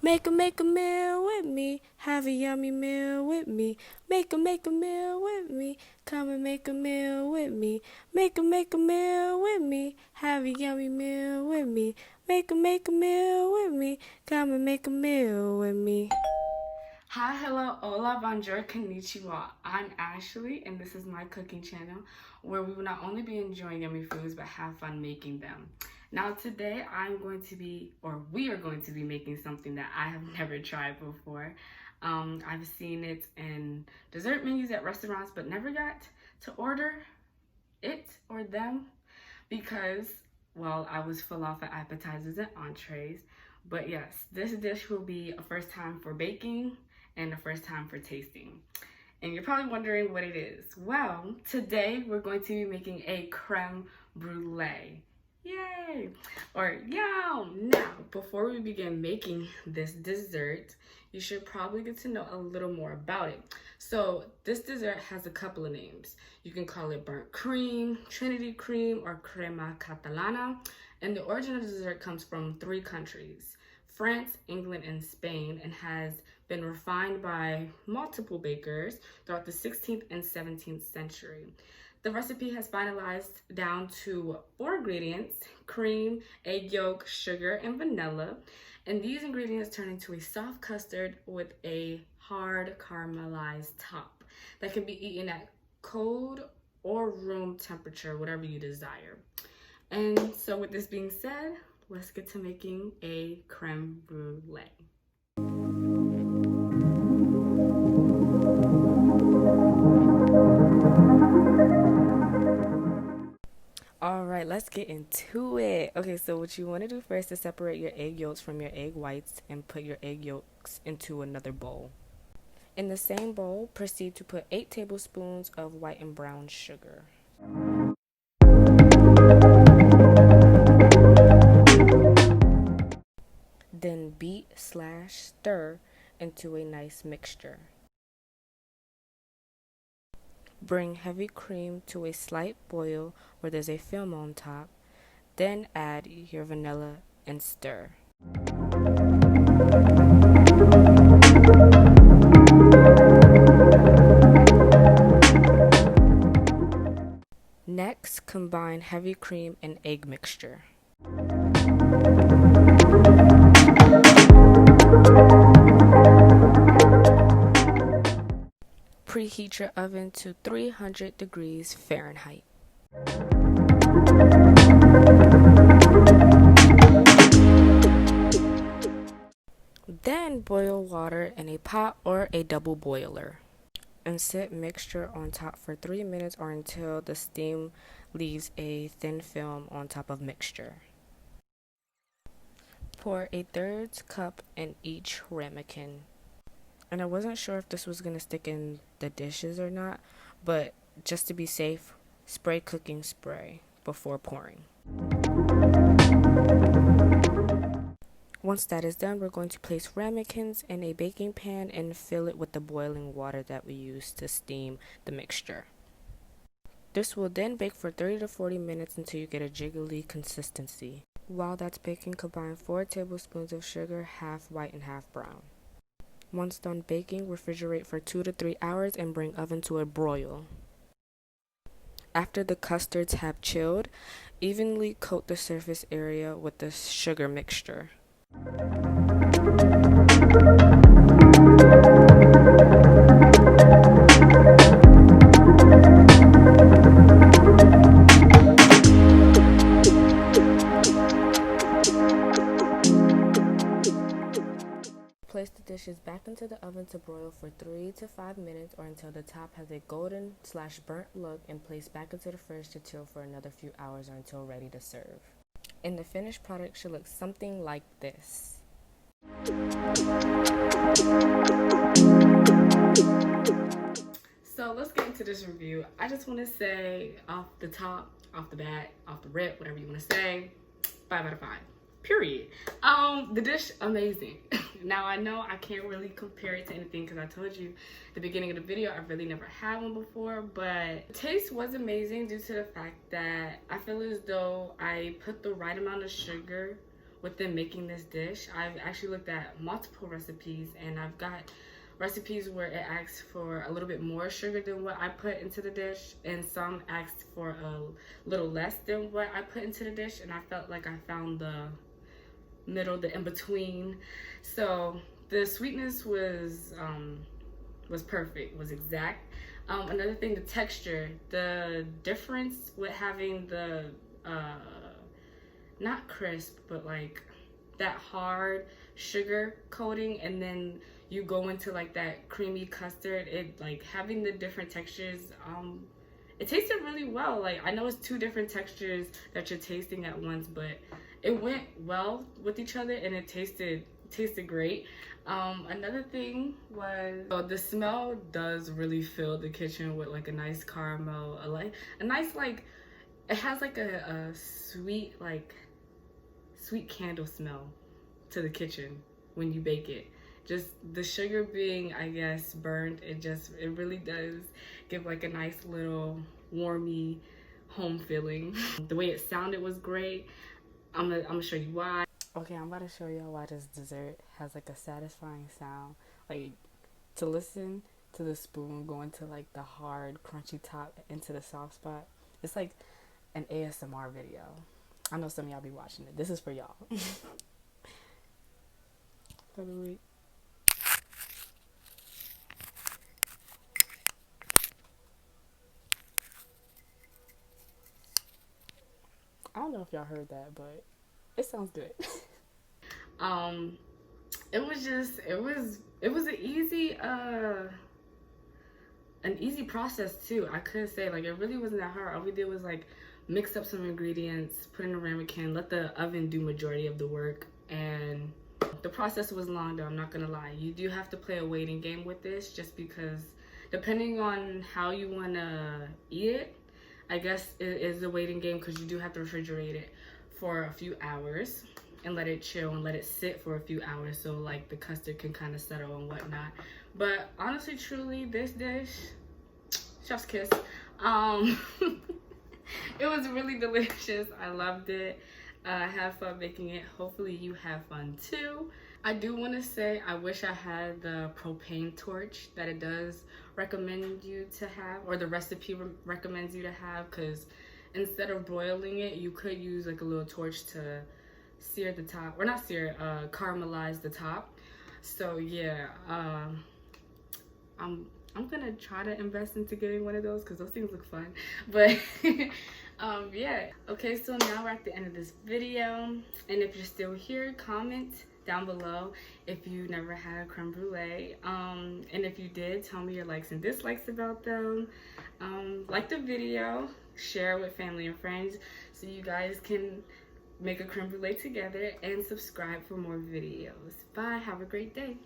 Make a meal with me. Have a yummy meal with me. Make a meal with me. Come and make a meal with me. Make a meal with me. Have a yummy meal with me. Make a meal with me. Come and make a meal with me. Hi, hello, hola, bonjour, konnichiwa. I'm Ashley, and this is my cooking channel where we will not only be enjoying yummy foods but have fun making them. Now, today we are going to be making something that I have never tried before. I've seen it in dessert menus at restaurants, but never got to order it or them because, well, I was full off of appetizers and entrees. But yes, this dish will be a first time for baking and the first time for tasting. And you're probably wondering what it is. Well, today we're going to be making a creme brulee. Yay! Or yum! Now, before we begin making this dessert, you should probably get to know a little more about it. So this dessert has a couple of names. You can call it burnt cream, trinity cream, or crema catalana. And the origin of the dessert comes from 3 countries: France, England, and Spain, and has been refined by multiple bakers throughout the 16th and 17th century. The recipe has finalized down to 4 ingredients: cream, egg yolk, sugar, and vanilla. And these ingredients turn into a soft custard with a hard caramelized top that can be eaten at cold or room temperature, whatever you desire. And so with this being said, let's get to making a creme brulee. Alright, let's get into it. Okay, so what you want to do first is separate your egg yolks from your egg whites and put your egg yolks into another bowl. In the same bowl, proceed to put 8 tablespoons of white and brown sugar. Then beat/stir into a nice mixture. Bring heavy cream to a slight boil where there's a film on top. Then add your vanilla and stir. Next, combine heavy cream and egg mixture. Preheat your oven to 300 degrees Fahrenheit. Then boil water in a pot or a double boiler. And set mixture on top for 3 minutes or until the steam leaves a thin film on top of mixture. Pour a 1/3 cup in each ramekin. And I wasn't sure if this was going to stick in the dishes or not, but just to be safe, spray cooking spray before pouring. Once that is done, we're going to place ramekins in a baking pan and fill it with the boiling water that we used to steam the mixture. This will then bake for 30 to 40 minutes until you get a jiggly consistency. While that's baking, combine 4 tablespoons of sugar, half white and half brown. Once done baking, refrigerate for 2 to 3 hours and bring oven to a broil. After the custards have chilled, evenly coat the surface area with the sugar mixture. Place the dishes back into the oven to broil for 3 to 5 minutes or until the top has a golden/burnt look, and place back into the fridge to chill for another few hours or until ready to serve. And the finished product should look something like this. So let's get into this review. I just want to say off the top, off the bat, off the rip, whatever you want to say, 5 out of 5. Period. The dish, amazing. Now I know I can't really compare it to anything because I told you at the beginning of the video I've really never had one before, but the taste was amazing due to the fact that I feel as though I put the right amount of sugar within making this dish, I've actually looked at multiple recipes, and I've got recipes where it asks for a little bit more sugar than what I put into the dish, and some asked for a little less than what I put into the dish, and I felt like I found the middle, the in-between. So the sweetness was perfect, was exact. Another thing, the texture, the difference with having the not crisp, but like that hard sugar coating, and then you go into like that creamy custard, it like having the different textures, it tasted really well. Like, I know it's two different textures that you're tasting at once, but it went well with each other, and it tasted great. Another thing was, the smell does really fill the kitchen with like a nice caramel, a nice like, it has like a sweet, like sweet candle smell to the kitchen when you bake it. Just the sugar being, I guess, burnt, it really does give like a nice little warmy home feeling. The way it sounded was great. I'm gonna show you why. Okay, I'm about to show y'all why this dessert has like a satisfying sound. Like, to listen to the spoon going to like the hard crunchy top into the soft spot, it's like an ASMR video. I know some of y'all be watching it. This is for y'all. I don't know if y'all heard that, but it sounds good. It was an easy process too. I could say, like, it really wasn't that hard. All we did was like mix up some ingredients, put in a ramekin, let the oven do majority of the work, and the process was long though, I'm not gonna lie. You do have to play a waiting game with this, just because depending on how you wanna eat it, I guess it is a waiting game, because you do have to refrigerate it for a few hours and let it chill and let it sit for a few hours, so like the custard can kind of settle and whatnot. But honestly, truly, this dish, chef's kiss. It was really delicious. I loved it. I had fun making it. Hopefully you have fun too. I do want to say, I wish I had the propane torch that it does recommend you to have, or the recipe recommends you to have, because instead of broiling it, you could use like a little torch to sear the top, or not sear, caramelize the top. So yeah, I'm gonna try to invest into getting one of those, because those things look fun. But yeah, okay, so now we're at the end of this video, and if you're still here, comment down below if you never had a creme brulee, and if you did, tell me your likes and dislikes about them. Like the video, share with family and friends so you guys can make a creme brulee together, and subscribe for more videos. Bye, have a great day.